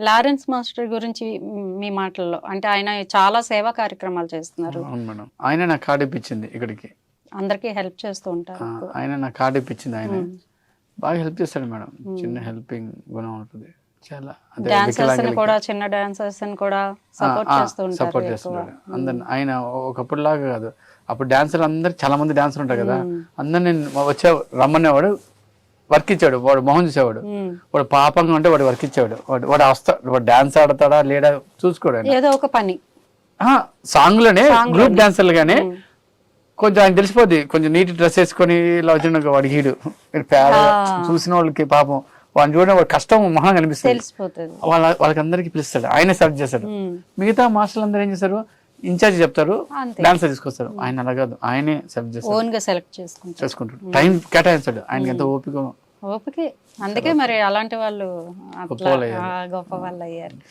Lawrence master గురించి మీ మాటల్లో అంటే ఆయన చాలా సేవా కార్యక్రమాలు చేస్తున్నారు. అవును మేడం, ఆయన నాకు కార్డు ఇప్పించింది ఇక్కడికి. అందరికీ హెల్ప్ చేస్తూ ఉంటారు. ఆయన నాకు కార్డు ఇప్పించింది. ఆయన బాగా హెల్ప్ చేస్తాడు మేడం. చిన్న హెల్పింగ్ గుణం ఉంటుంది చాలా. డాన్సర్స్ కూడా, చిన్న డాన్సర్స్ కూడా సపోర్ట్ చేస్తూ ఉంటారు. సపోర్ట్ చేస్తున్నాడు అందరిని. ఆయన ఒకప్పుడు లాగా కాదు, అప్పుడు డాన్సర్లు అందరు చాలా మంది డాన్సర్ ఉంటారు కదా, అందరిని వచ్చే రమ్మనేవాడు, వర్క్ ఇచ్చాడు. వాడు మొహం చూసేవాడు, వాడు పాపంగా ఉంటే వాడు వర్క్ ఇచ్చేవాడు. వాడు వస్తాడు, వాడు డాన్స్ ఆడతాడా లేడా చూసుకోడు. ఏదో ఒక పని సాంగ్ లోనే గ్రూప్ డాన్సర్లు గానే కొంచెం ఆయన తెలిసిపోద్ది. కొంచెం నీట్ డ్రెస్ వేసుకొని ఇలా వచ్చిన వాడి హీడు చూసిన వాళ్ళకి పాపం వాడిని చూడడం వాడు కష్టం మొహం కనిపిస్తుంది. వాళ్ళకి అందరికి పిలుస్తాడు, ఆయనే సెలెక్ట్ చేస్తాడు. మిగతా మాస్టర్లు అందరూ ఏం చేస్తారు, ఇన్ఛార్జ్ చెప్తారు, డాన్సర్ తీసుకొస్తారు. ఆయన అలా కాదు, ఆయనే సెలెక్ట్ చేస్తారు, చేసుకుంటాడు. టైం కేటాయిస్తాడు. ఆయనకి ఎంత ఓపిక. అందుకే మరి అలాంటి వాళ్ళు గొప్ప వాళ్ళు అయ్యారు.